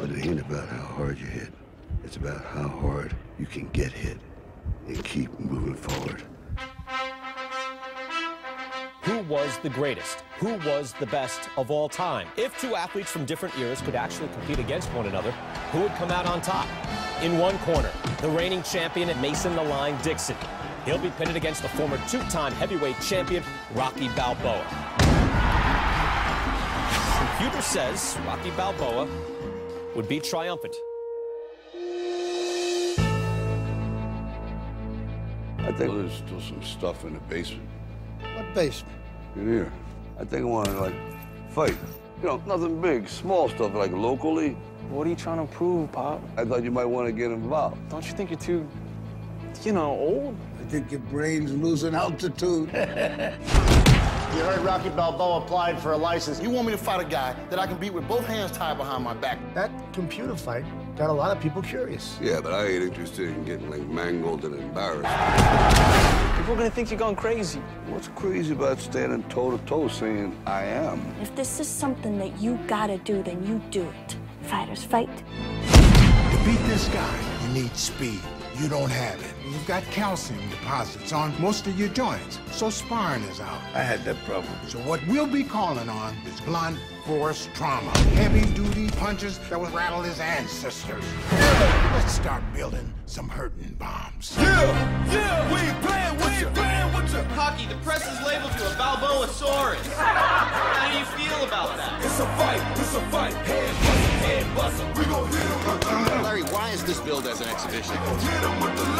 But it ain't about how hard you hit. It's about how hard you can get hit and keep moving forward. Who was the greatest? Who was the best of all time? If two athletes from different eras could actually compete against one another, who would come out on top? In one corner, the reigning champion at Mason the Line Dixon. He'll be pitted against the former two-time heavyweight champion, Rocky Balboa. Computer says Rocky Balboa would be triumphant. I think there's still some stuff in the basement. What basement? In here. I think I want to, like, fight. You know, nothing big, small stuff, like locally. What are you trying to prove, Pop? I thought you might want to get involved. Don't you think you're too, you know, old? I think your brain's losing altitude. You heard Rocky Balboa applied for a license. You want me to fight a guy that I can beat with both hands tied behind my back. That computer fight got a lot of people curious. Yeah, but I ain't interested in getting, like, mangled and embarrassed. People are gonna think you're going crazy. What's crazy about standing toe-to-toe saying, I am? If this is something that you gotta do, then you do it. Fighters fight. To beat this guy, you need speed. You don't have it. You've got calcium deposits on most of your joints, so sparring is out. I had that problem. So what we'll be calling on is blunt force trauma. Heavy-duty punches that will rattle his ancestors. Let's start building some hurting bombs. We ain't playing with you. Hockey, the press has labeled you a Balboasaurus. How do you feel about that? It's a fight, head bustin', we gon' hit him. Larry, why is this billed as an exhibition?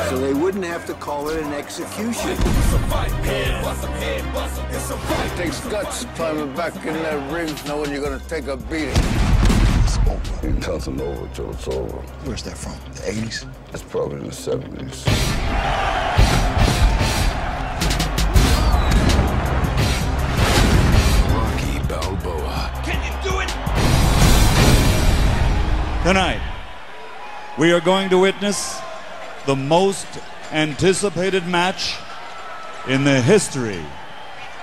So they wouldn't have to call it an execution. It's a fight, head bustin', it's a fight. It takes guts climbing back in that ring knowing you're gonna take a beating. It's over. Ain't nothing over till it's over. Where's that from? The 80s? That's probably in the 70s. Rocky Balboa. Can you do it? Tonight, we are going to witness the most anticipated match in the history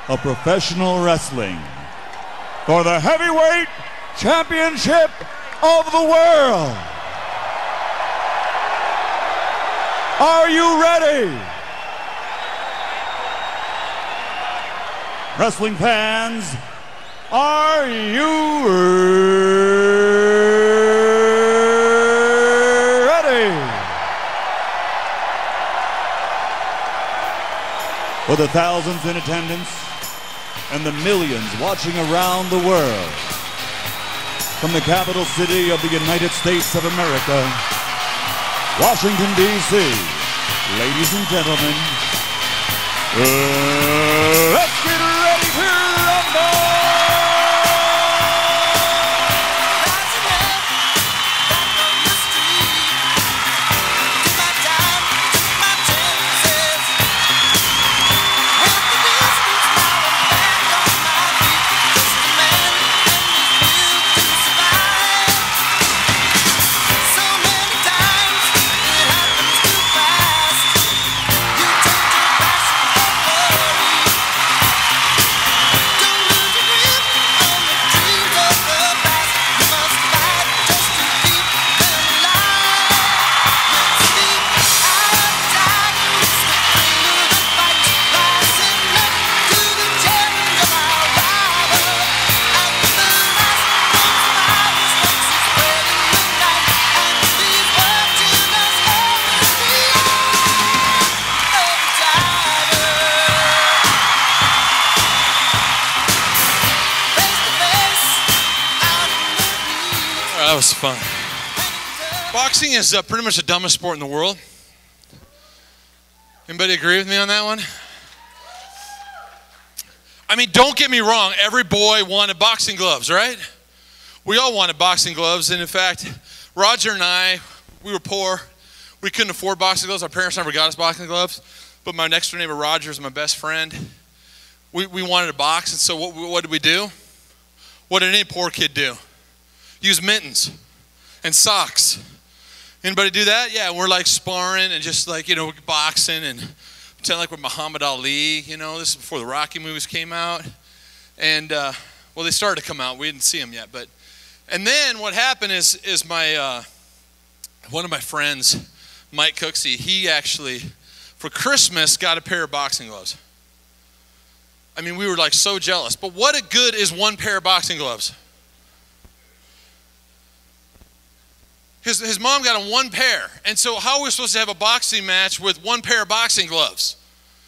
of professional wrestling for the heavyweight championship of the world. Are you ready? Wrestling fans, are you ready? For the thousands in attendance and the millions watching around the world, from the capital city of the United States of America, Washington, D.C., ladies and gentlemen, let's get ready to rumble! That was fun. Boxing is pretty much the dumbest sport in the world. Anybody agree with me on that one? I mean, don't get me wrong. Every boy wanted boxing gloves, right? We all wanted boxing gloves. And in fact, Roger and I, we were poor. We couldn't afford boxing gloves. Our parents never got us boxing gloves. But my next door neighbor, Roger, is my best friend. We wanted to box. And so what did we do? What did any poor kid do? Use mittens and socks. Anybody do that? Yeah, we're like sparring and just like, you know, boxing and pretend like we're Muhammad Ali. You know, this is before the Rocky movies came out. And, well, they started to come out. We didn't see them yet. But And then what happened is my one of my friends, Mike Cooksey, he actually, for Christmas, got a pair of boxing gloves. I mean, we were like so jealous. But what a good is one pair of boxing gloves? His mom got him one pair. And so how are we supposed to have a boxing match with one pair of boxing gloves?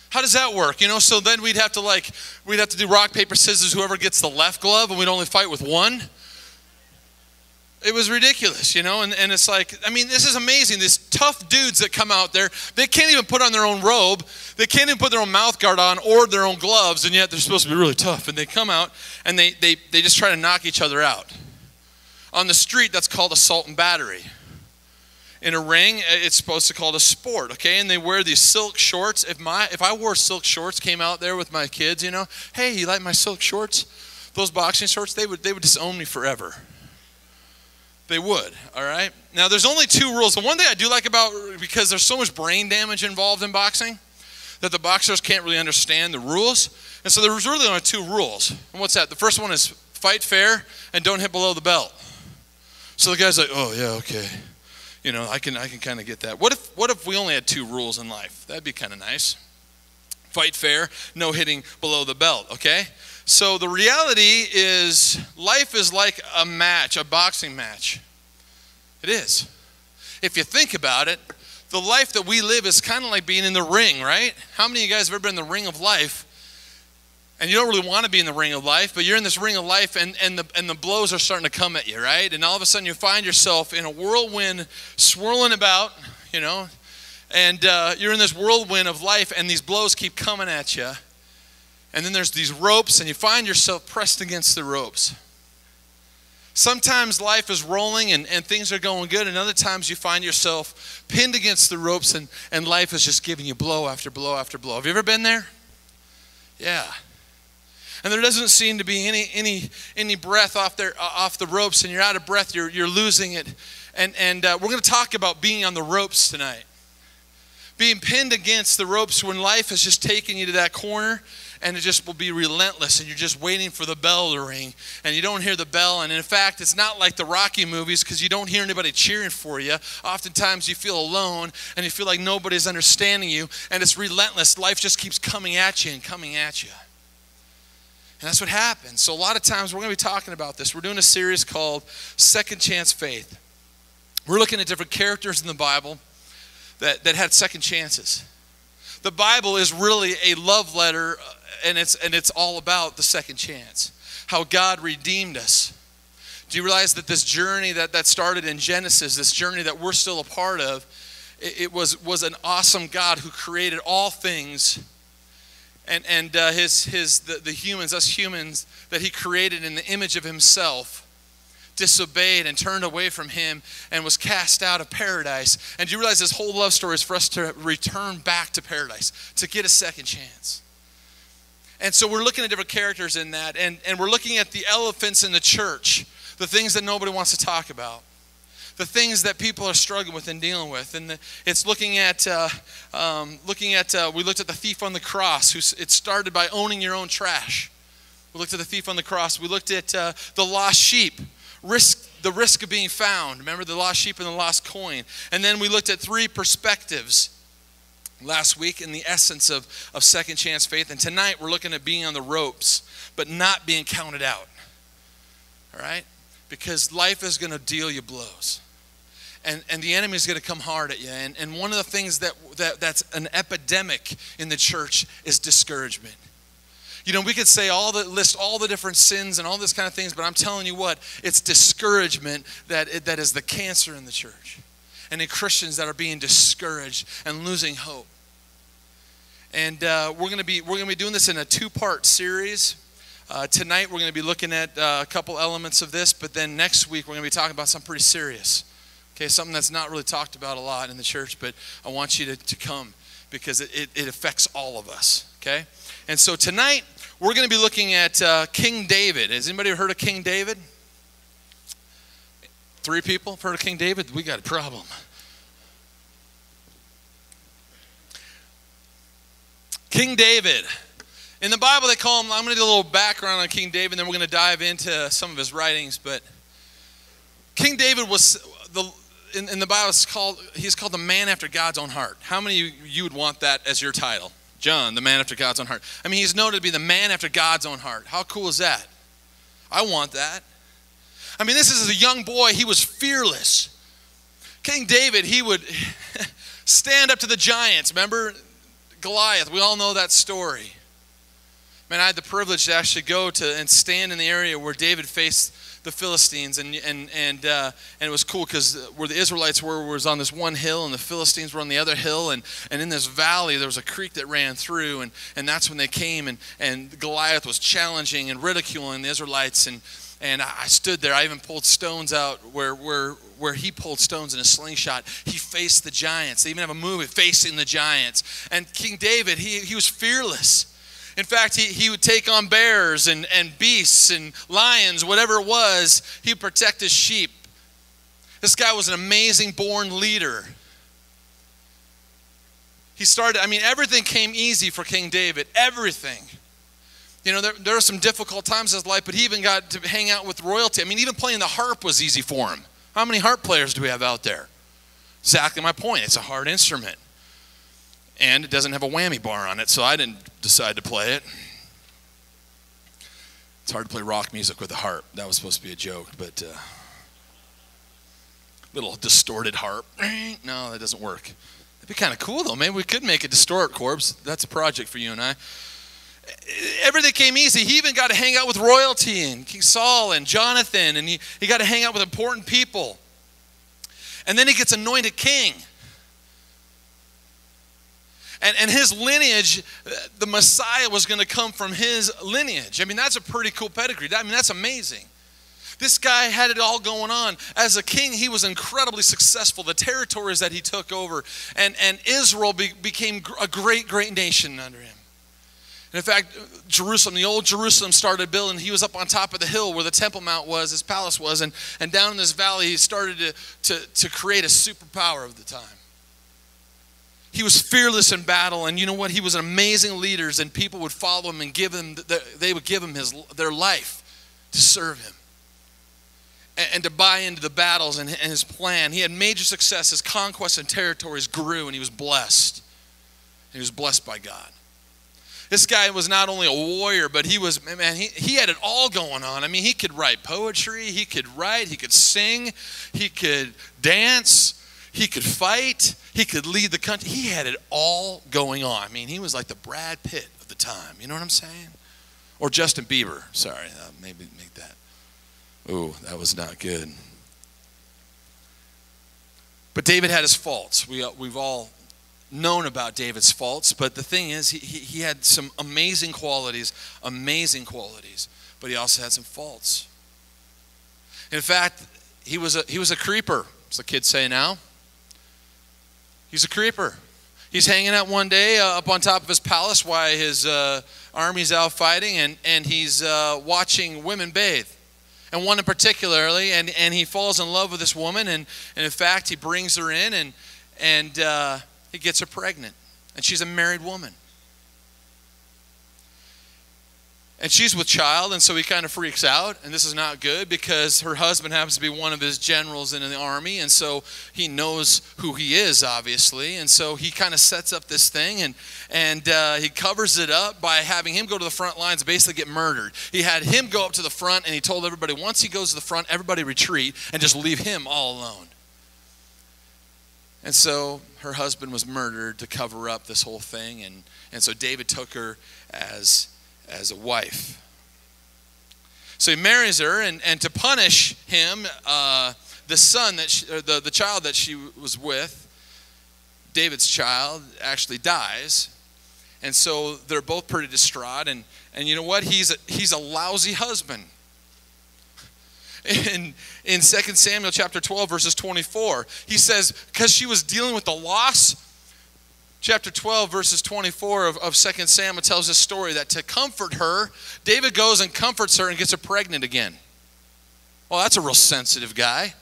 How does that work? You know, so then we'd have to do rock, paper, scissors, whoever gets the left glove, and we'd only fight with one. It was ridiculous, you know, and it's like, I mean, this is amazing. These tough dudes that come out there, they can't even put on their own robe. They can't even put their own mouth guard on or their own gloves, and yet they're supposed to be really tough. And they come out, and they just try to knock each other out. On the street, that's called assault and battery. In a ring, it's supposed to be called a sport, okay? And they wear these silk shorts. If I wore silk shorts, came out there with my kids, you know, hey, you like my silk shorts? Those boxing shorts, they would disown me forever. They would, all right? Now, there's only 2 rules. The one thing I do like about, because there's so much brain damage involved in boxing, that the boxers can't really understand the rules. And so there's really only 2 rules. And what's that? The first one is fight fair and don't hit below the belt. So the guy's like, oh, yeah, okay. You know, I can kind of get that. What if we only had 2 rules in life? That'd be kind of nice. Fight fair, no hitting below the belt, okay? So the reality is life is like a match, a boxing match. It is. If you think about it, the life that we live is kind of like being in the ring, right? How many of you guys have ever been in the ring of life? And you don't really want to be in the ring of life, but you're in this ring of life and the blows are starting to come at you, right? And all of a sudden you find yourself in a whirlwind swirling about, you know, and you're in this whirlwind of life and these blows keep coming at you. And then there's these ropes and you find yourself pressed against the ropes. Sometimes life is rolling and things are going good, and other times you find yourself pinned against the ropes and life is just giving you blow after blow after blow. Have you ever been there? Yeah. And there doesn't seem to be any breath off the ropes, and you're out of breath, you're losing it. And we're going to talk about being on the ropes tonight. Being pinned against the ropes when life has just taken you to that corner, and it just will be relentless, and you're just waiting for the bell to ring, and you don't hear the bell. And in fact, it's not like the Rocky movies, because you don't hear anybody cheering for you. Oftentimes you feel alone, and you feel like nobody's understanding you, and it's relentless. Life just keeps coming at you and coming at you. And that's what happens. So a lot of times we're going to be talking about this. We're doing a series called Second Chance Faith. We're looking at different characters in the Bible that had second chances. The Bible is really a love letter, and it's all about the second chance. How God redeemed us. Do you realize that this journey that started in Genesis, this journey that we're still a part of, it was an awesome God who created all things. And the humans, us humans, that he created in the image of himself, disobeyed and turned away from him and was cast out of paradise. And do you realize this whole love story is for us to return back to paradise, to get a second chance? And so we're looking at different characters in that, and we're looking at the elephants in the church, the things that nobody wants to talk about, the things that people are struggling with and dealing with. And it's looking at we looked at the thief on the cross. It started by owning your own trash. We looked at the thief on the cross. We looked at the lost sheep, the risk of being found. Remember the lost sheep and the lost coin. And then we looked at 3 perspectives last week in the essence of second chance faith. And tonight we're looking at being on the ropes, but not being counted out. All right? Because life is going to deal you blows. And the enemy is going to come hard at you. And one of the things that's an epidemic in the church is discouragement. You know, we could say list all the different sins and all this kind of things, but I'm telling you what, it's discouragement that is the cancer in the church. And in Christians that are being discouraged and losing hope. And we're going to be doing this in a 2-part series. Tonight we're going to be looking at a couple elements of this, but then next week we're going to be talking about something pretty serious. Okay, something that's not really talked about a lot in the church, but I want you to come because it affects all of us, okay? And so tonight, we're going to be looking at King David. Has anybody heard of King David? 3 people have heard of King David? We got a problem. King David. In the Bible, they call him, I'm going to do a little background on King David, and then we're going to dive into some of his writings, but King David was, in the Bible, he's called the man after God's own heart. How many of you would want that as your title? John, the man after God's own heart. I mean, he's noted to be the man after God's own heart. How cool is that? I want that. I mean, this is a young boy. He was fearless. King David, he would stand up to the giants. Remember Goliath? We all know that story. Man, I had the privilege to actually go to and stand in the area where David faced the Philistines, and it was cool because where the Israelites were was on this one hill, and the Philistines were on the other hill, and in this valley there was a creek that ran through, and that's when they came, and Goliath was challenging and ridiculing the Israelites, and I stood there. I even pulled stones out where he pulled stones in a slingshot. He faced the giants. They even have a movie, Facing the Giants. And King David, he was fearless. In fact, he would take on bears and beasts and lions, whatever it was. He would protect his sheep. This guy was an amazing born leader. Everything came easy for King David. Everything. You know, there are some difficult times in his life, but he even got to hang out with royalty. I mean, even playing the harp was easy for him. How many harp players do we have out there? Exactly my point. It's a hard instrument. And it doesn't have a whammy bar on it, so I didn't decide to play it. It's hard to play rock music with a harp. That was supposed to be a joke, but little distorted harp. No, that doesn't work. It'd be kind of cool, though. Maybe we could make a distort, Corbs. That's a project for you and I. Everything came easy. He even got to hang out with royalty and King Saul and Jonathan, and he got to hang out with important people. And then he gets anointed king. And his lineage, the Messiah was going to come from his lineage. I mean, that's a pretty cool pedigree. I mean, that's amazing. This guy had it all going on. As a king, he was incredibly successful. The territories that he took over, and Israel became a great, great nation under him. And in fact, Jerusalem, the old Jerusalem started building. He was up on top of the hill where the Temple Mount was, his palace was, and down in this valley, he started to create a superpower of the time. He was fearless in battle, and you know what? He was an amazing leader, and people would follow him and they would give him their life to serve him and to buy into the battles and his plan. He had major success. His conquests and territories grew, and he was blessed. He was blessed by God. This guy was not only a warrior, but he had it all going on. I mean, he could write poetry, he could write, he could sing, he could dance, he could fight, he could lead the country. He had it all going on. I mean, he was like the Brad Pitt of the time. You know what I'm saying? Or Justin Bieber. Sorry, maybe make that. Ooh, that was not good. But David had his faults. We've all known about David's faults, but the thing is, he had some amazing qualities, but he also had some faults. In fact, he was a creeper, as the kids say now. He's a creeper. He's hanging out one day up on top of his palace while his army's out fighting, and he's watching women bathe. And one in particularly, and he falls in love with this woman, and in fact, he brings her in, and he gets her pregnant. And she's a married woman. And she's with child, and so he kind of freaks out, and this is not good because her husband happens to be one of his generals in the army, and so he knows who he is, obviously, and so he kind of sets up this thing, and he covers it up by having him go to the front lines and basically get murdered. He had him go up to the front, and he told everybody, once he goes to the front, everybody retreat and just leave him all alone. And so her husband was murdered to cover up this whole thing, and so David took her as a wife. So he marries her, and to punish him, the son that the child that she was with, David's child, actually dies. And so they're both pretty distraught, and you know what? He's a lousy husband. In 2 Samuel chapter 12, verses 24, he says, because she was dealing with the loss, chapter 12, verses 24 of 2 Samuel tells this story that to comfort her, David goes and comforts her and gets her pregnant again. Well, that's a real sensitive guy.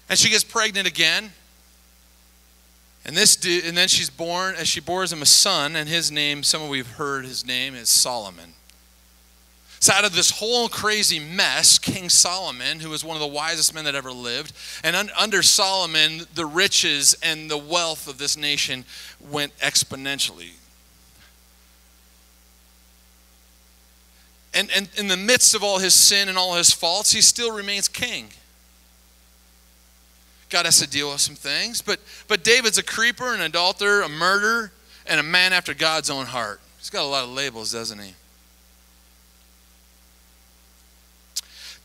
And she gets pregnant again. And then she's born, as she bores him a son, and his name, some of we've heard his name is Solomon. So out of this whole crazy mess, King Solomon, who was one of the wisest men that ever lived, and under Solomon, the riches and the wealth of this nation went exponentially. And in the midst of all his sin and all his faults, he still remains king. God has to deal with some things, but David's a creeper, an adulterer, a murderer, and a man after God's own heart. He's got a lot of labels, doesn't he?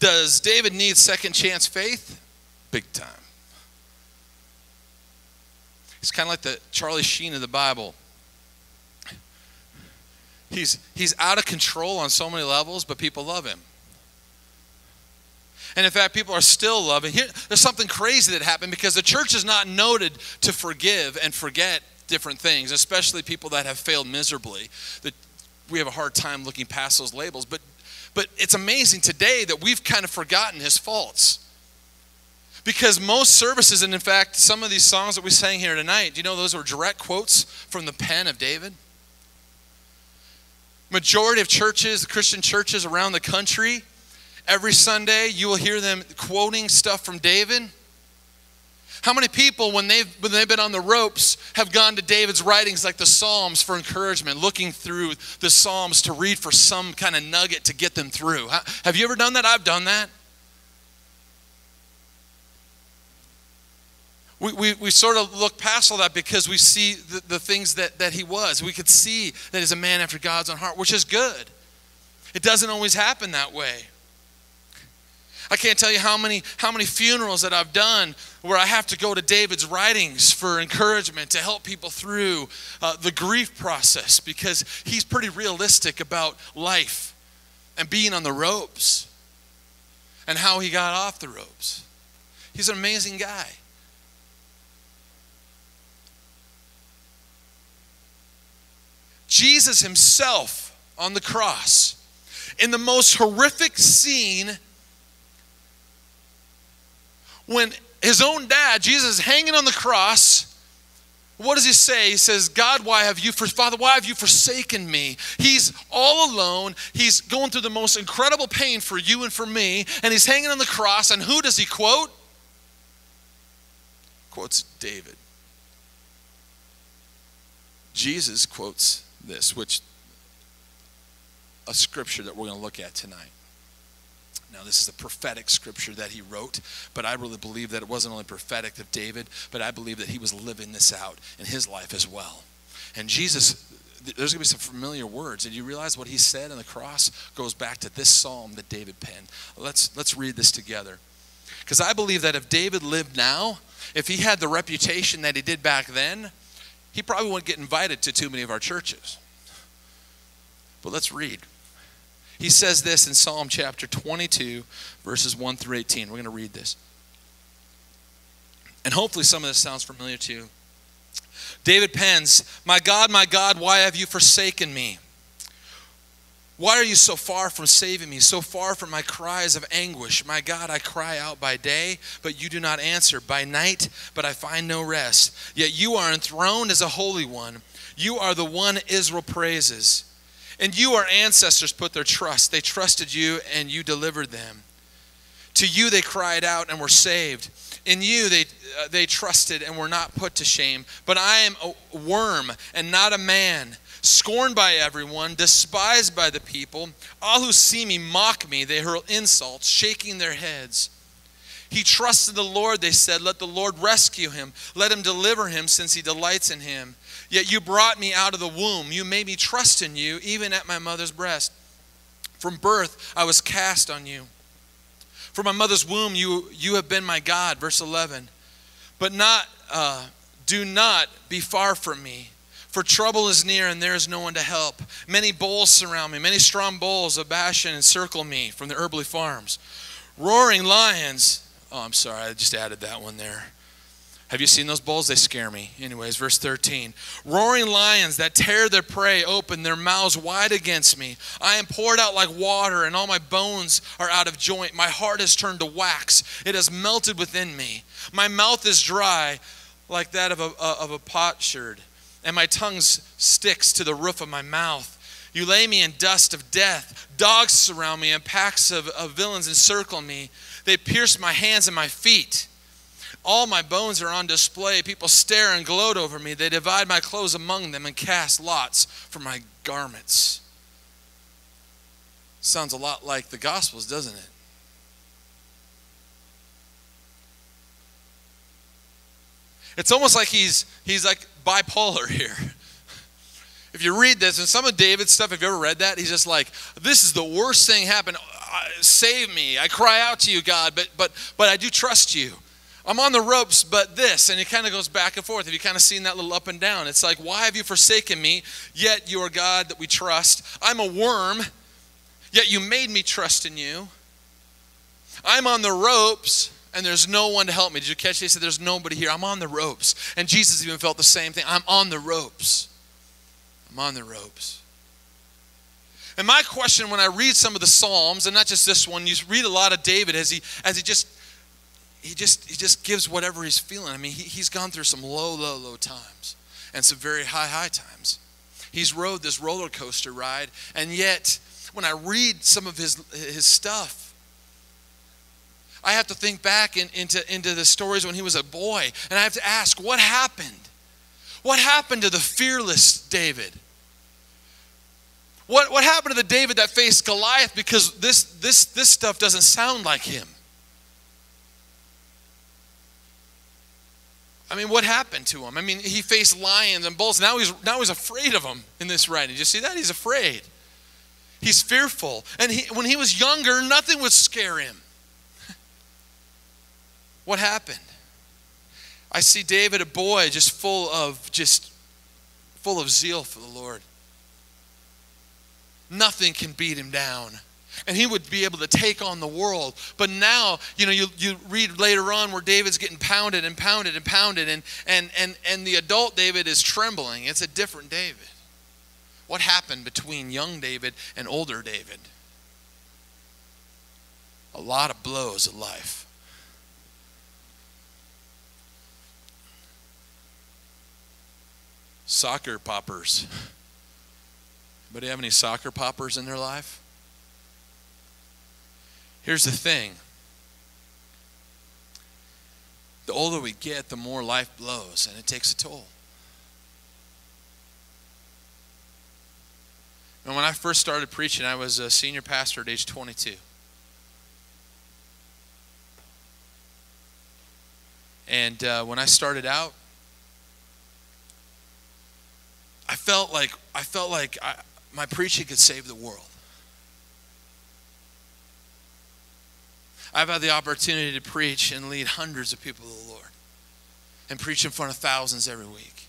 Does David need second chance faith? Big time. He's kind of like the Charlie Sheen of the Bible. He's out of control on so many levels, but people love him. And in fact, people are still loving. There's something crazy that happened because the church is not noted to forgive and forget different things, especially people that have failed miserably. That we have a hard time looking past those labels. But it's amazing today that we've kind of forgotten his faults. Because most services, and in fact, some of these songs that we sang here tonight, do you know those were direct quotes from the pen of David? Majority of churches, Christian churches around the country, every Sunday you will hear them quoting stuff from David. How many people, when they've been on the ropes, have gone to David's writings like the Psalms for encouragement, looking through the Psalms to read for some kind of nugget to get them through? Have you ever done that? I've done that. We sort of look past all that because we see the things that he was. We could see that he's a man after God's own heart, which is good. It doesn't always happen that way. I can't tell you how many funerals that I've done where I have to go to David's writings for encouragement to help people through the grief process, because he's pretty realistic about life and being on the ropes and how he got off the ropes. He's an amazing guy. Jesus himself on the cross, in the most horrific scene, when his own dad, Jesus, is hanging on the cross, what does he say? He says, Father, why have you forsaken me? He's all alone. He's going through the most incredible pain for you and for me, and he's hanging on the cross, and who does he quote? Quotes David. Jesus quotes this, which a scripture that we're going to look at tonight. Now, this is a prophetic scripture that he wrote, but I really believe that it wasn't only prophetic of David, but I believe that he was living this out in his life as well. And Jesus, there's going to be some familiar words. And you realize what he said on the cross goes back to this psalm that David penned. Let's read this together. Because I believe that if David lived now, if he had the reputation that he did back then, he probably wouldn't get invited to too many of our churches. But let's read. He says this in Psalm chapter 22, verses 1 through 18. We're going to read this. And hopefully some of this sounds familiar to you. David pens, my God, why have you forsaken me? Why are you so far from saving me, so far from my cries of anguish? My God, I cry out by day, but you do not answer. By night, but I find no rest. Yet you are enthroned as a holy one. You are the one Israel praises. And you, our ancestors, put their trust. They trusted you, and you delivered them. To you they cried out and were saved. In you they trusted and were not put to shame. But I am a worm and not a man, scorned by everyone, despised by the people. All who see me mock me. They hurl insults, shaking their heads. He trusted the Lord, they said. Let the Lord rescue him. Let him deliver him, since he delights in him. Yet you brought me out of the womb. You made me trust in you, even at my mother's breast. From birth I was cast on you. From my mother's womb you have been my God. Verse 11. But do not be far from me. For trouble is near and there is no one to help. Many bulls surround me. Many strong bulls of Bashan encircle me, from the Erbele farms. Roaring lions. Oh, I'm sorry. I just added that one there. Have you seen those bulls? They scare me. Anyways, verse 13. Roaring lions that tear their prey open, their mouths wide against me. I am poured out like water, and all my bones are out of joint. My heart has turned to wax. It has melted within me. My mouth is dry like that of a potsherd, and my tongue sticks to the roof of my mouth. You lay me in dust of death. Dogs surround me, and packs of villains encircle me. They pierce my hands and my feet. All my bones are on display. People stare and gloat over me. They divide my clothes among them and cast lots for my garments. Sounds a lot like the Gospels, doesn't it? It's almost like he's like bipolar here. If you read this, and some of David's stuff, have you ever read that? He's just like, this is the worst thing happened. Save me. I cry out to you, God, but I do trust you. I'm on the ropes, but this. And it kind of goes back and forth. Have you kind of seen that little up and down? It's like, why have you forsaken me? Yet you are God that we trust. I'm a worm, yet you made me trust in you. I'm on the ropes, and there's no one to help me. Did you catch it? He said, there's nobody here. I'm on the ropes. And Jesus even felt the same thing. I'm on the ropes. I'm on the ropes. And my question when I read some of the Psalms, and not just this one, you read a lot of David as he just gives whatever he's feeling. I mean, he's gone through some low times and some very high times. He's rode this roller coaster ride, and yet when I read some of his stuff, I have to think back into the stories when he was a boy, and I have to ask, what happened? What happened to the fearless David? What happened to the David that faced Goliath? Because this stuff doesn't sound like him. I mean, what happened to him? I mean, he faced lions and bulls. Now he's afraid of them in this writing. Did you see that? He's afraid. He's fearful. And when he was younger, nothing would scare him. What happened? I see David, a boy, just full of zeal for the Lord. Nothing can beat him down. And he would be able to take on the world. But now, you read later on where David's getting pounded and pounded and pounded, and the adult David is trembling. It's a different David. What happened between young David and older David? A lot of blows of life. Soccer poppers. Anybody have any soccer poppers in their life? Here's the thing. The older we get, the more life blows, and it takes a toll. And when I first started preaching, I was a senior pastor at age 22. And when I started out, I felt like my preaching could save the world. I've had the opportunity to preach and lead hundreds of people to the Lord and preach in front of thousands every week.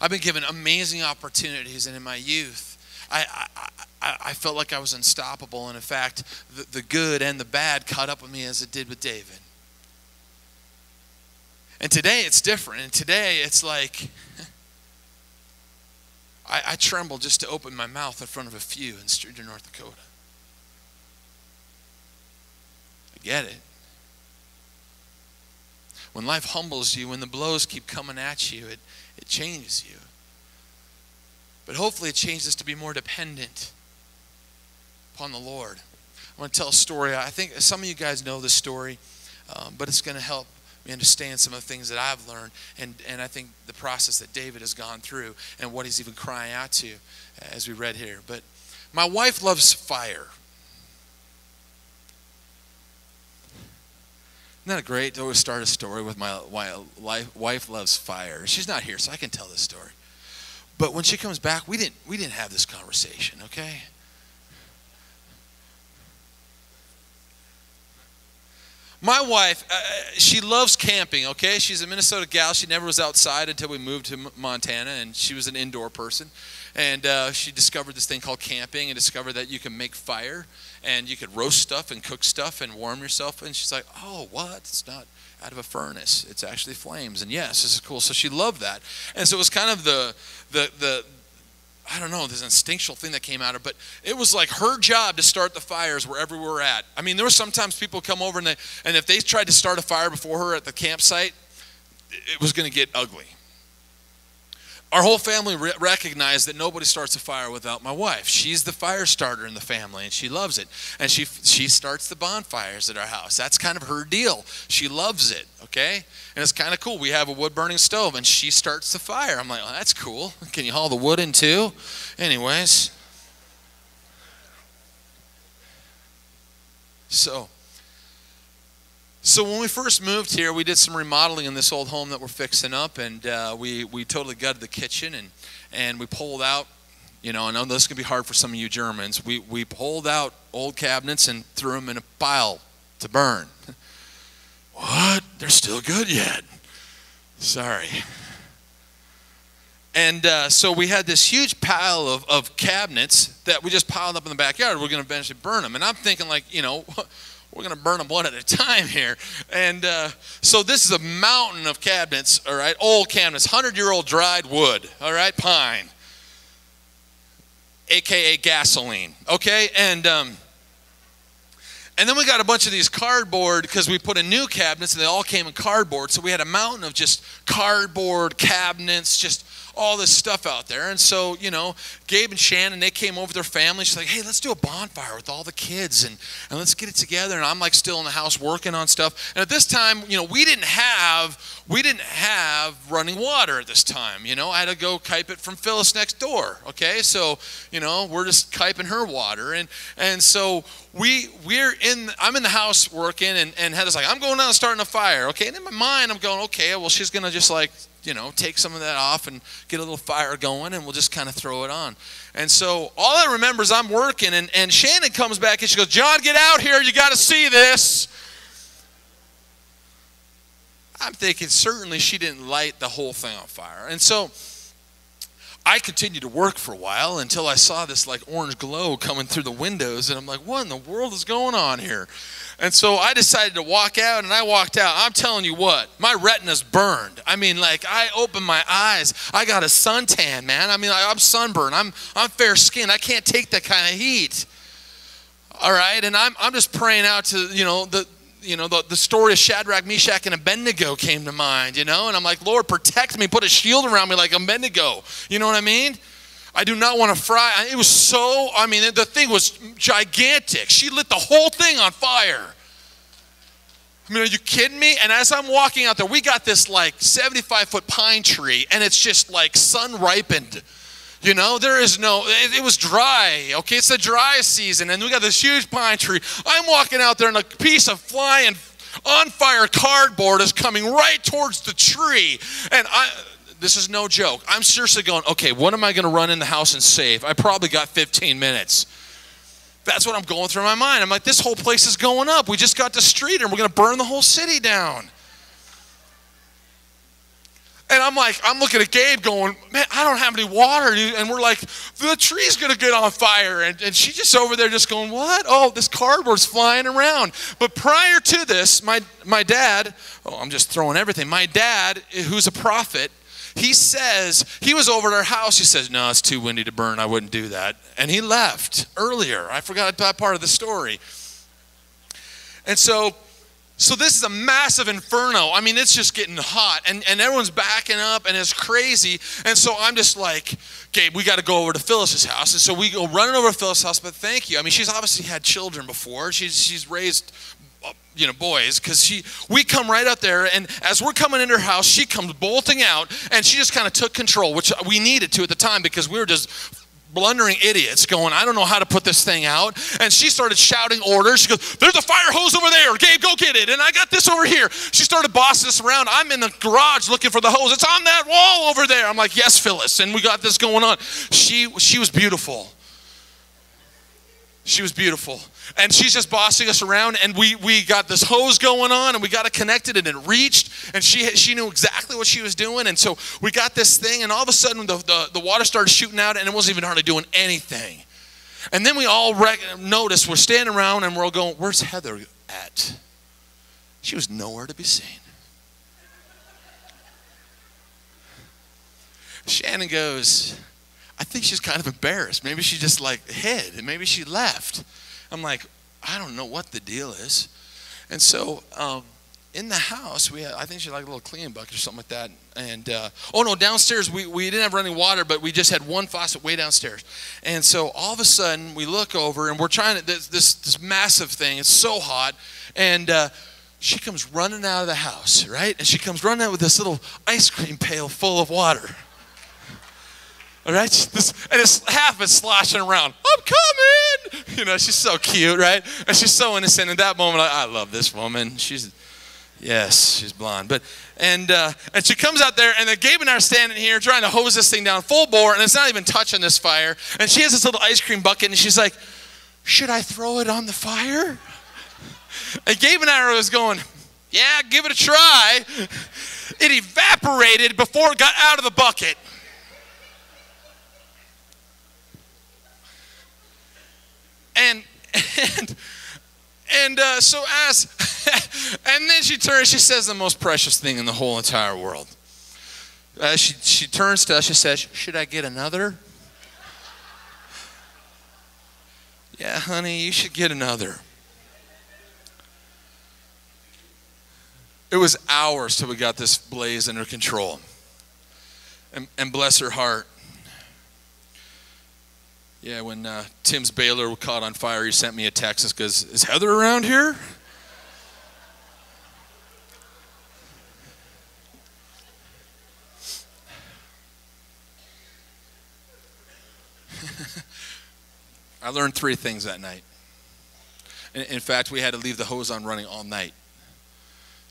I've been given amazing opportunities, and in my youth, I felt like I was unstoppable. And in fact, the good and the bad caught up with me as it did with David. And today it's different. And today it's like, I tremble just to open my mouth in front of a few in Streator, North Dakota. I get it. When life humbles you, when the blows keep coming at you, it changes you. But hopefully it changes us to be more dependent upon the Lord. I want to tell a story. I think some of you guys know this story, but it's going to help me understand some of the things that I've learned, and I think the process that David has gone through and what he's even crying out to as we read here. But my wife loves fire. Isn't that great to always start a story with my wife loves fire? She's not here, so I can tell this story. But when she comes back, we didn't have this conversation, okay? My wife, she loves camping, okay? She's a Minnesota gal. She never was outside until we moved to Montana, and she was an indoor person. And she discovered this thing called camping and discovered that you can make fire and you could roast stuff and cook stuff and warm yourself. And she's like, oh, what? It's not out of a furnace. It's actually flames. And yes, this is cool. So she loved that. And so it was kind of the I don't know, this instinctual thing that came out of her, but it was like her job to start the fires wherever we were at. I mean, there were sometimes people come over and if they tried to start a fire before her at the campsite, it was going to get ugly. our whole family recognized that nobody starts a fire without my wife. She's the fire starter in the family, and she loves it. And she starts the bonfires at our house. That's kind of her deal. She loves it, okay? And it's kind of cool. We have a wood-burning stove, and she starts the fire. I'm like, oh, that's cool. Can you haul the wood in too? Anyways. So when we first moved here, we did some remodeling in this old home that we're fixing up, and we totally gutted the kitchen, and we pulled out, you know, I know this can be hard for some of you Germans, we pulled out old cabinets and threw them in a pile to burn. What? They're still good yet? Sorry. And so we had this huge pile of cabinets that we just piled up in the backyard. We're going to eventually burn them. And I'm thinking, like, you know, we're going to burn them one at a time here. And so this is a mountain of cabinets, all right, old cabinets, 100-year-old dried wood, all right, pine, a.k.a. gasoline, okay? And then we got a bunch of these cardboard, because we put in new cabinets, and they all came in cardboard. So we had a mountain of just cardboard cabinets, just all this stuff out there. And so, you know, Gabe and Shannon, they came over with their family. She's like, hey, let's do a bonfire with all the kids and let's get it together. And I'm like still in the house working on stuff. And at this time, you know, we didn't have running water at this time. You know, I had to go kipe it from Phyllis next door. Okay, so, you know, we're just kiping her water. And so I'm in the house working, and Heather's like, I'm going down and starting a fire. Okay, and in my mind, I'm going, okay, well, she's going to just like, you know, take some of that off and get a little fire going, and we'll just kind of throw it on. And so all I remember is I'm working, and Shannon comes back, and she goes, John, get out here. You got to see this. I'm thinking certainly she didn't light the whole thing on fire. And so I continued to work for a while until I saw this like orange glow coming through the windows, and I'm like, what in the world is going on here? And so I decided to walk out, and I walked out. I'm telling you what, my retina's burned. I mean, like, I opened my eyes. I got a suntan, man. I mean, I'm sunburned. I'm fair skinned. I can't take that kind of heat. All right, and I'm just praying out to, the story of Shadrach, Meshach, and Abednego came to mind, you know, and I'm like, Lord, protect me, put a shield around me like Abednego. You know what I mean? I do not want to fry. It was so, I mean, the thing was gigantic. She lit the whole thing on fire. I mean, are you kidding me? And as I'm walking out there, we got this like 75-foot pine tree, and it's just like sun ripened. You know, there is no, it was dry, okay? It's the dry season, and we got this huge pine tree. I'm walking out there, and a piece of flying on fire cardboard is coming right towards the tree. And this is no joke. I'm seriously going, okay, what am I going to run in the house and save? I probably got 15 minutes. That's what I'm going through my mind. I'm like, this whole place is going up. We just got the street, and we're going to burn the whole city down. And I'm like, I'm looking at Gabe going, man, I don't have any water. And we're like, the tree's going to get on fire. And she's just over there just going, what? Oh, this cardboard's flying around. But prior to this, my dad, I'm just throwing everything. My dad, who's a prophet, he says, he was over at our house. He says, no, it's too windy to burn. I wouldn't do that. And he left earlier. I forgot that part of the story. And so this is a massive inferno. I mean, it's just getting hot, and everyone's backing up, and it's crazy. And so I'm just like, Gabe, we got to go over to Phyllis's house. And so we go running over to Phyllis's house, but thank you. I mean, she's obviously had children before. She's raised, boys, because we come right up there, and as we're coming into her house, she comes bolting out, and she just kind of took control, which we needed to at the time because we were just blundering idiots going, I don't know how to put this thing out. And she started shouting orders. She goes, there's a fire hose over there. Gabe, go get it. And I got this over here. She started bossing us around. I'm in the garage looking for the hose. It's on that wall over there. I'm like, yes, Phyllis. And we got this going on. She was beautiful. She was beautiful. And she's just bossing us around, and we got this hose going on, and we got it connected, and it reached, and she knew exactly what she was doing. And so we got this thing, and all of a sudden the water started shooting out, and it wasn't even hardly doing anything. And then we all noticed, we're standing around, and we're all going, where's Heather at? She was nowhere to be seen. Shannon goes, I think she's kind of embarrassed. Maybe she just like hid, and maybe she left. I'm like, I don't know what the deal is. And so in the house, I think she had like a little cleaning bucket or something like that. And, oh no, downstairs, we didn't have running water, but we just had one faucet way downstairs. And so all of a sudden, we look over, and we're trying to, this massive thing, it's so hot, and she comes running out of the house, right? And she comes running out with this little ice cream pail full of water. All right? And it's half is sloshing around. I'm coming! You know, she's so cute, right? And she's so innocent. In that moment, I love this woman. She's blonde. And she comes out there, and then Gabe and I are standing here trying to hose this thing down full bore, and it's not even touching this fire. And she has this little ice cream bucket, and she's like, should I throw it on the fire? And Gabe and I are always going, yeah, give it a try. It evaporated before it got out of the bucket. So and then she turns, she says the most precious thing in the whole entire world. She turns to us, she says, should I get another? Yeah, honey, you should get another. It was hours till we got this blaze under control. And bless her heart. Yeah, when Tim's baler caught on fire, he sent me a text because, is Heather around here? I learned 3 things that night. In fact, we had to leave the hose on running all night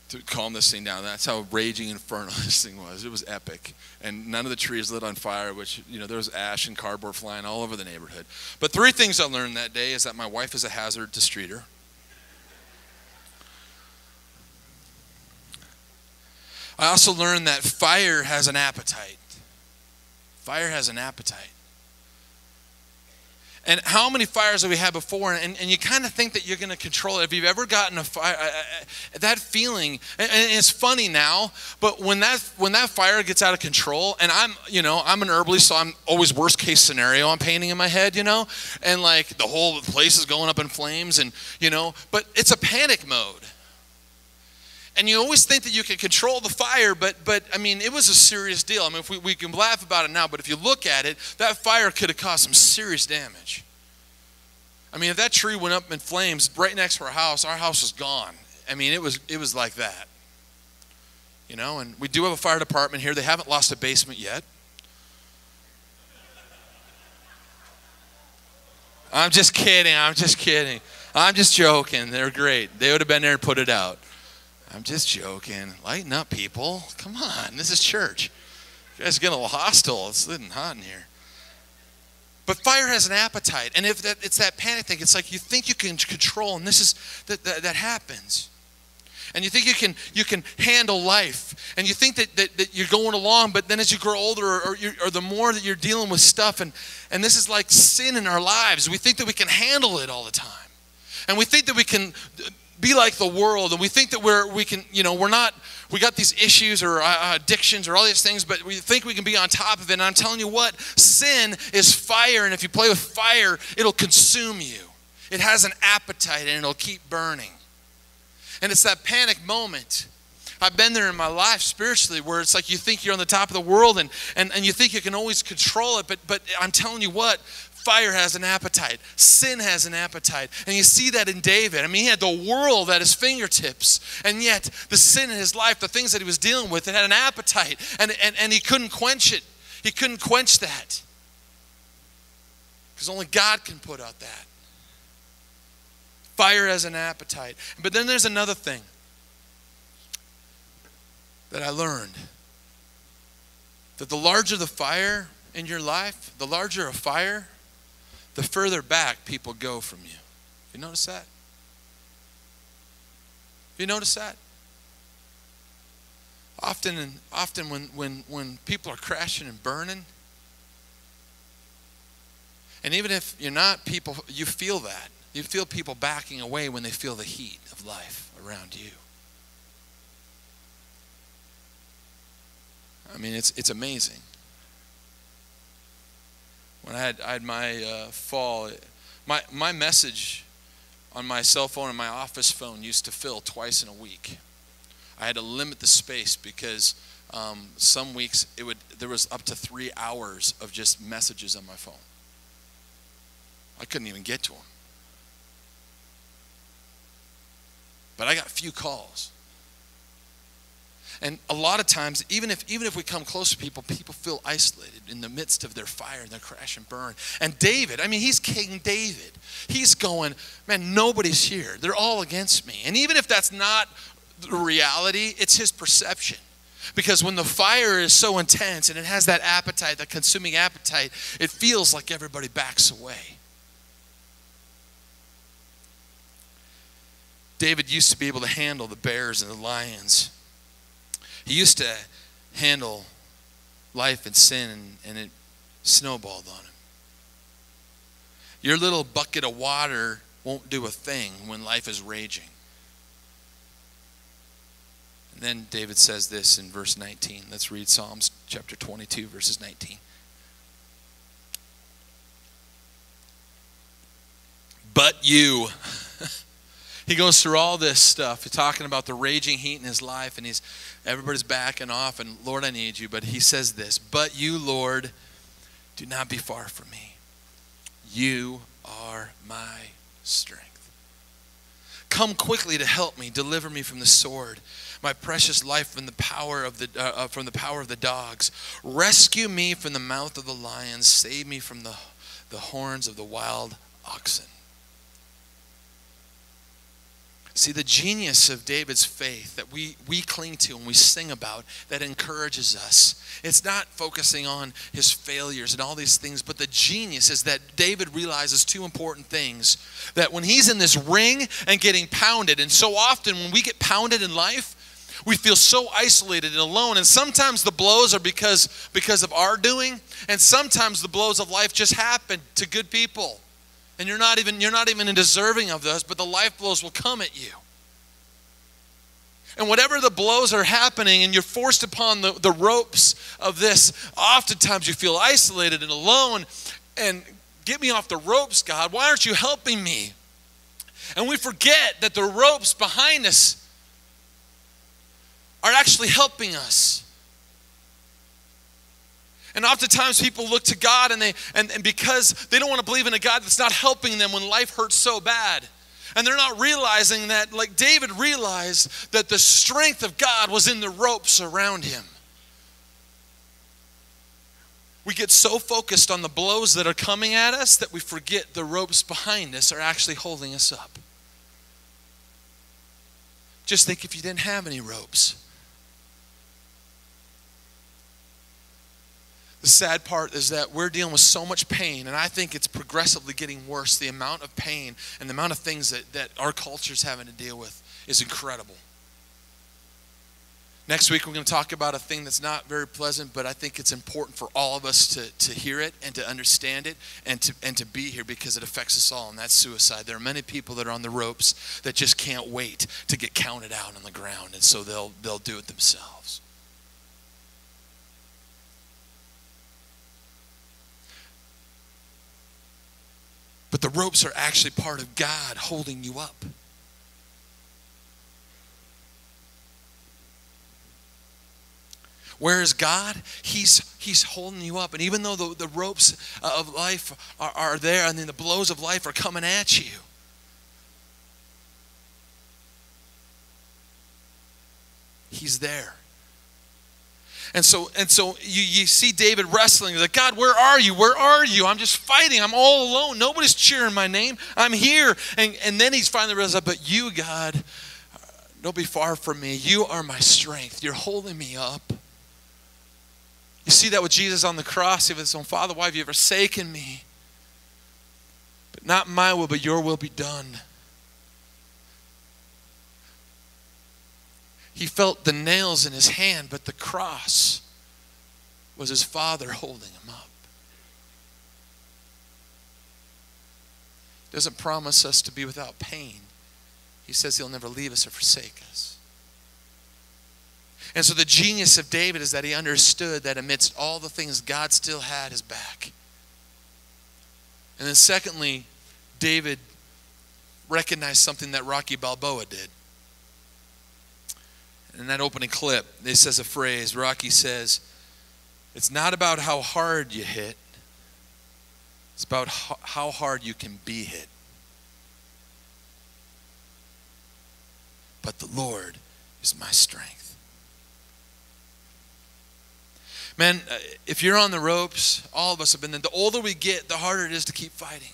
to calm this thing down. That's how raging infernal this thing was. It was epic. And none of the trees lit on fire, which, you know, there was ash and cardboard flying all over the neighborhood. But 3 things I learned that day is that my wife is a hazard to Streeter. I also learned that fire has an appetite. Fire has an appetite. And how many fires have we had before? And you kind of think that you're going to control it. If you've ever gotten a fire, that feeling, and it's funny now, but when that fire gets out of control, and I'm an Erbele, so I'm always worst case scenario I'm painting in my head, you know, and like the whole place is going up in flames, and you know, but it's a panic mode. And you always think that you can control the fire, but I mean, it was a serious deal. I mean, if we can laugh about it now, but if you look at it, that fire could have caused some serious damage. I mean, if that tree went up in flames right next to our house was gone. I mean, it was like that. You know, and we do have a fire department here. They haven't lost a basement yet. I'm just kidding. I'm just joking. They're great. They would have been there and put it out. I'm just joking. Lighten up, people. Come on. This is church. You guys are getting a little hostile. It's getting hot in here. But fire has an appetite. And if it's that panic thing, it's like you think you can control, and this is that happens. And you think you can handle life. And you think that you're going along, but then as you grow older or the more that you're dealing with stuff, and this is like sin in our lives, we think that we can handle it all the time. And we think that we can be like the world, and we think that we got these issues or addictions or all these things, but we think we can be on top of it. And I'm telling you what, sin is fire, and if you play with fire, it'll consume you. It has an appetite, and it'll keep burning. And it's that panic moment. I've been there in my life spiritually where it's like you think you're on the top of the world, and you think you can always control it, but I'm telling you what, fire has an appetite. Sin has an appetite. And you see that in David. I mean, he had the world at his fingertips. And yet, the sin in his life, the things that he was dealing with, it had an appetite. And he couldn't quench it. He couldn't quench that. Because only God can put out that. Fire has an appetite. But then there's another thing that I learned. That the larger the fire in your life, the larger a fire, the further back people go from you. You notice that? You notice that? Often when people are crashing and burning, and even if you're not people, you feel that. You feel people backing away when they feel the heat of life around you. I mean, it's amazing. When I had my fall, my message on my cell phone and my office phone used to fill twice in a week. I had to limit the space because some weeks there was up to 3 hours of just messages on my phone. I couldn't even get to them. But I got few calls. And a lot of times, even if we come close to people, people feel isolated in the midst of their fire and their crash and burn. And David, I mean, he's King David. He's going, man, nobody's here. They're all against me. And even if that's not the reality, it's his perception. Because when the fire is so intense and it has that appetite, that consuming appetite, it feels like everybody backs away. David used to be able to handle the bears and the lions. He used to handle life and sin, and it snowballed on him. Your little bucket of water won't do a thing when life is raging. And then David says this in verse 19. Let's read Psalms chapter 22, verses 19. But you... He goes through all this stuff. He's talking about the raging heat in his life, and everybody's backing off, and Lord, I need you. But he says this, but you, Lord, do not be far from me. You are my strength. Come quickly to help me. Deliver me from the sword, my precious life from the power of the dogs. Rescue me from the mouth of the lions. Save me from the horns of the wild oxen. See, the genius of David's faith that we cling to and we sing about, that encourages us, it's not focusing on his failures and all these things, but the genius is that David realizes two important things. That when he's in this ring and getting pounded, and so often when we get pounded in life, we feel so isolated and alone, and sometimes the blows are because of our doing, and sometimes the blows of life just happen to good people. And you're not even deserving of those, but the life blows will come at you. And whatever the blows are happening and you're forced upon the ropes of this, oftentimes you feel isolated and alone. And get me off the ropes, God. Why aren't you helping me? And we forget that the ropes behind us are actually helping us. And oftentimes people look to God and because they don't want to believe in a God that's not helping them when life hurts so bad. And they're not realizing that, like David realized, that the strength of God was in the ropes around him. We get so focused on the blows that are coming at us that we forget the ropes behind us are actually holding us up. Just think if you didn't have any ropes. The sad part is that we're dealing with so much pain, and I think it's progressively getting worse. The amount of pain and the amount of things that our culture's having to deal with is incredible. Next week, we're going to talk about a thing that's not very pleasant, but I think it's important for all of us to hear it and to understand it and to be here because it affects us all, and that's suicide. There are many people that are on the ropes that just can't wait to get counted out on the ground, and so they'll do it themselves. But the ropes are actually part of God holding you up. Where is God? He's holding you up. And even though the ropes of life are there, and then the blows of life are coming at you, He's there. And so you see David wrestling. He's like, God, where are you? Where are you? I'm just fighting. I'm all alone. Nobody's cheering my name. I'm here. And then he's finally realized, but you, God, don't be far from me. You are my strength. You're holding me up. You see that with Jesus on the cross. He was saying, Father, why have you forsaken me? But not my will, but your will be done. He felt the nails in his hand, but the cross was his Father holding him up. He doesn't promise us to be without pain. He says he'll never leave us or forsake us. And so the genius of David is that he understood that amidst all the things, God still had his back. And then secondly, David recognized something that Rocky Balboa did. in that opening clip, it says a phrase. Rocky says, it's not about how hard you hit. It's about how hard you can be hit. But the Lord is my strength. Man, if you're on the ropes, all of us have been there. The older we get, the harder it is to keep fighting.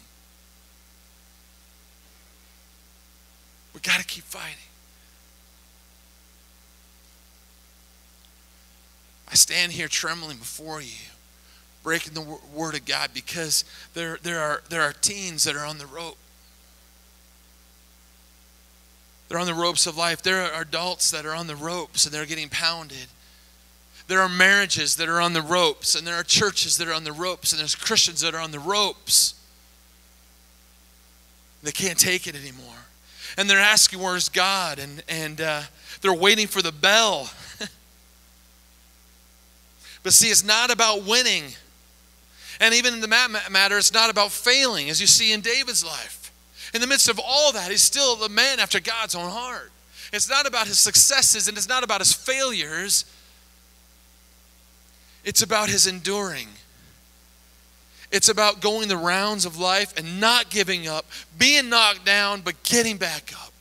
We got to keep fighting. I stand here trembling before you, breaking the word of God, because there are teens that are on the rope. They're on the ropes of life. There are adults that are on the ropes and they're getting pounded. There are marriages that are on the ropes, and there are churches that are on the ropes, and there's Christians that are on the ropes. They can't take it anymore. And they're asking, where's God? And they're waiting for the bell. But see, it's not about winning. And even in the matter, it's not about failing, as you see in David's life. In the midst of all that, he's still the man after God's own heart. It's not about his successes, and it's not about his failures. It's about his enduring. It's about going the rounds of life and not giving up, being knocked down, but getting back up.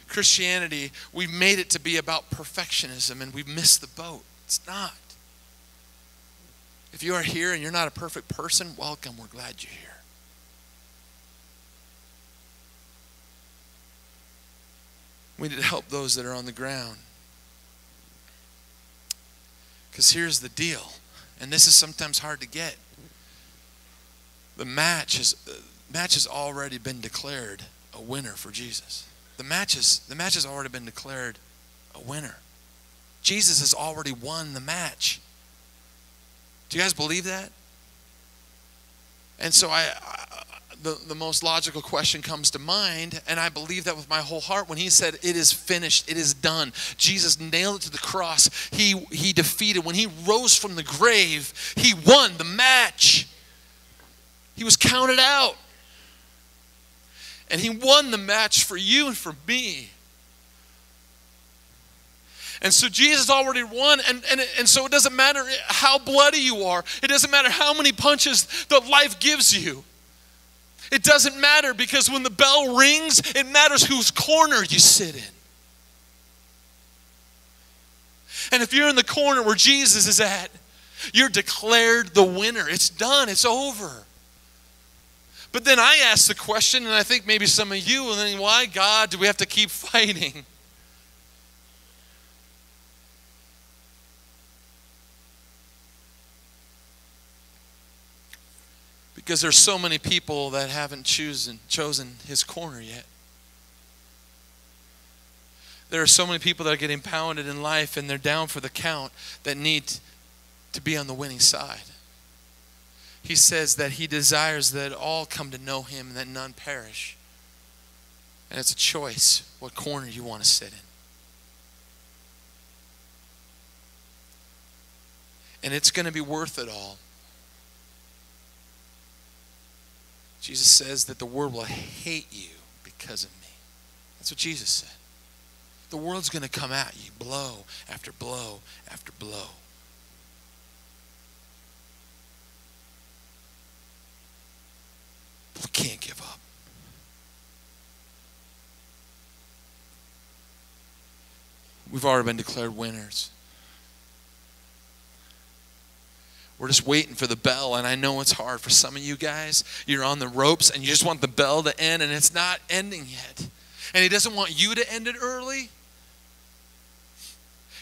Christianity, we've made it to be about perfectionism, and we've missed the boat. It's not. If you are here and you're not a perfect person, welcome. We're glad you're here. We need to help those that are on the ground. Because here's the deal, and this is sometimes hard to get. The match has already been declared a winner for Jesus. The match has already been declared a winner. Jesus has already won the match. Do you guys believe that? And so the most logical question comes to mind, and I believe that with my whole heart when he said, it is finished, it is done. Jesus nailed it to the cross. He defeated. When he rose from the grave, he won the match. He was counted out. And he won the match for you and for me. And so Jesus already won, and so it doesn't matter how bloody you are. It doesn't matter how many punches that life gives you. It doesn't matter, because when the bell rings, it matters whose corner you sit in. And if you're in the corner where Jesus is at, you're declared the winner. It's done. It's over. But then I ask the question, and I think maybe some of you will think, why, God, do we have to keep fighting? Because there's so many people that haven't chosen his corner yet. There are so many people that are getting pounded in life, and they're down for the count, that need to be on the winning side. He says that he desires that all come to know him and that none perish. And it's a choice what corner you want to sit in. And it's going to be worth it all. Jesus says that the world will hate you because of me. That's what Jesus said. The world's going to come at you, blow after blow after blow. We can't give up. We've already been declared winners. We're just waiting for the bell, and I know it's hard for some of you guys. You're on the ropes, and you just want the bell to end, and it's not ending yet. And he doesn't want you to end it early.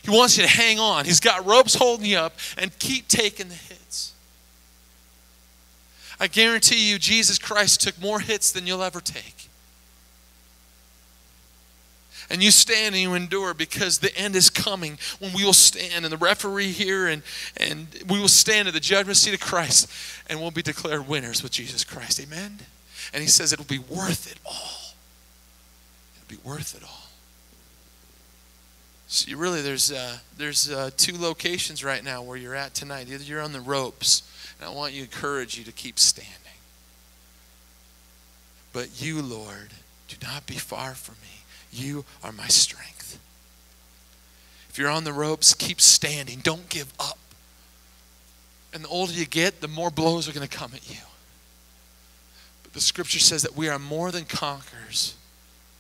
He wants you to hang on. He's got ropes holding you up, and keep taking the hits. I guarantee you, Jesus Christ took more hits than you'll ever take. And you stand and you endure, because the end is coming when we will stand, and the referee here, and we will stand at the judgment seat of Christ, and we'll be declared winners with Jesus Christ. Amen? And he says it'll be worth it all. It'll be worth it all. See, really, there's two locations right now where you're at tonight. Either you're on the ropes, and I want to encourage you to keep standing. But you, Lord, do not be far from me. You are my strength. If you're on the ropes, keep standing. Don't give up. And the older you get, the more blows are going to come at you. But the scripture says that we are more than conquerors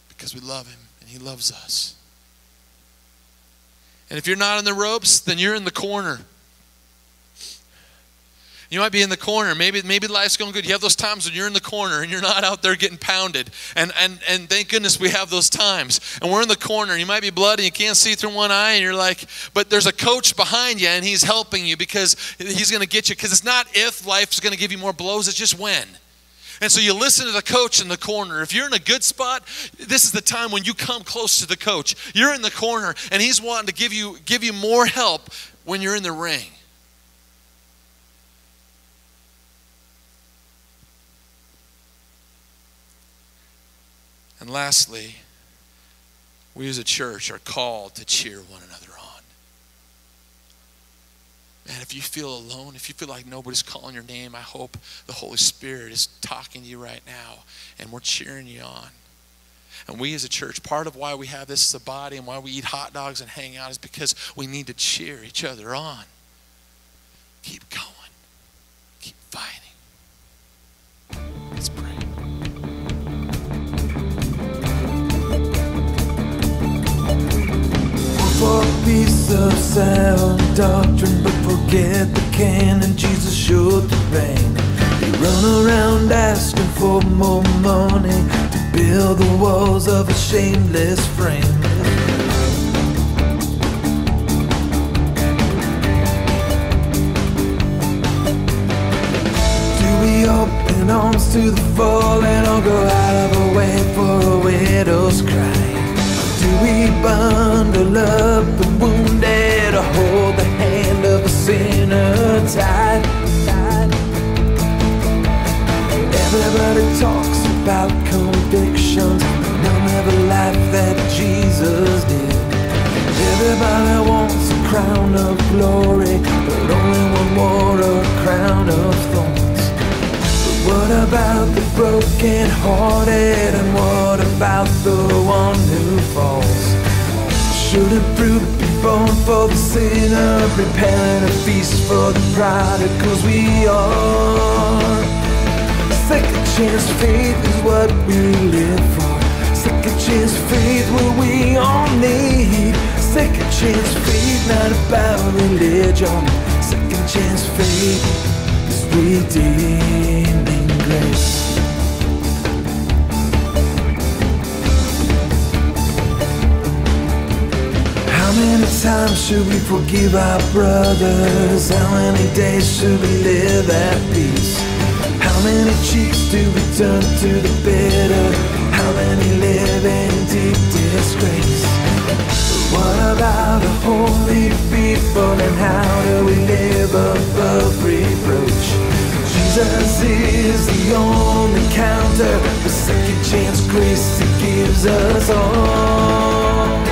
because we love him and he loves us. And if you're not in the ropes, then you're in the corner. You might be in the corner. Maybe life's going good. You have those times when you're in the corner and you're not out there getting pounded. And thank goodness we have those times. And we're in the corner. You might be bloody. You can't see through one eye. And you're like, but there's a coach behind you and he's helping you because he's going to get you. Because it's not if life's going to give you more blows. It's just when. And so you listen to the coach in the corner. If you're in a good spot, this is the time when you come close to the coach. You're in the corner and he's wanting to give you more help when you're in the ring. And lastly, we as a church are called to cheer one another on. Man, if you feel alone, if you feel like nobody's calling your name, I hope the Holy Spirit is talking to you right now and we're cheering you on. And we as a church, part of why we have this as a body and why we eat hot dogs and hang out is because we need to cheer each other on. Keep going. Keep fighting. Let's pray. For a piece of sound doctrine, but forget the canon. Jesus showed the rain. They run around asking for more money to build the walls of a shameless frame. Do we open arms to the fallen or go out of our way for a widow's cry? Do we bundle up the wounded or hold the hand of a sinner tight? Everybody talks about convictions, none of the life that Jesus did. Everybody wants a crown of glory, but only one more, a crown of thorns. What about the broken-hearted, and what about the one who falls? Shouldn't fruit be born for the sinner, preparing a feast for the prodigals? We are. Second chance faith is what we live for. Second chance faith, what we all need. Second chance faith, not about religion. Second chance faith is redeeming grace. How many times should we forgive our brothers? How many days should we live at peace? How many cheeks do we turn to the bitter? How many live in deep disgrace? What about a holy people, and how do we live above reproach? Jesus is the only counter, the second chance grace He gives us all.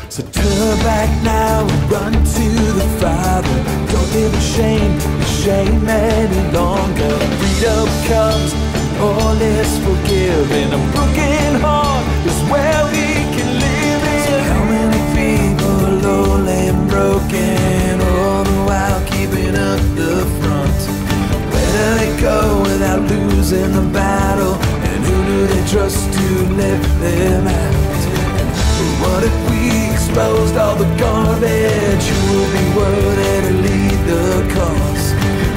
So turn back now and run to the Father. Don't live in shame any longer. Freedom comes, all is forgiven. A broken heart is where we can live in. So how many people are lonely and broken, all the while keeping up the front? Where do they go without losing the battle? And who do they trust to lift them out? What if we exposed all the garbage? Who will be worthy to lead the cause?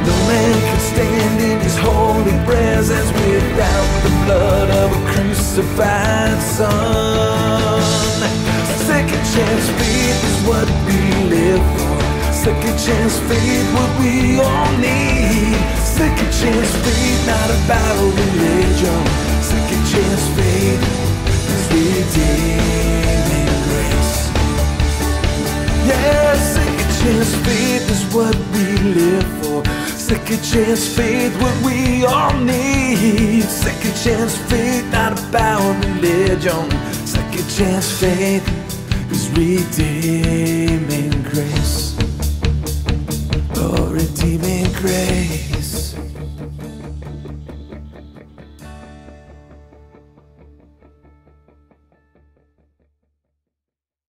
No man can stand in His holy presence without the blood of a crucified Son. Second chance faith is what we live for. Second chance faith, what we all need. Second chance faith, not about religion. Second chance faith is redeeming grace. Yeah, second chance faith is what we live for. Second chance faith, what we all need. Second chance faith, not about religion. Second chance faith is redeeming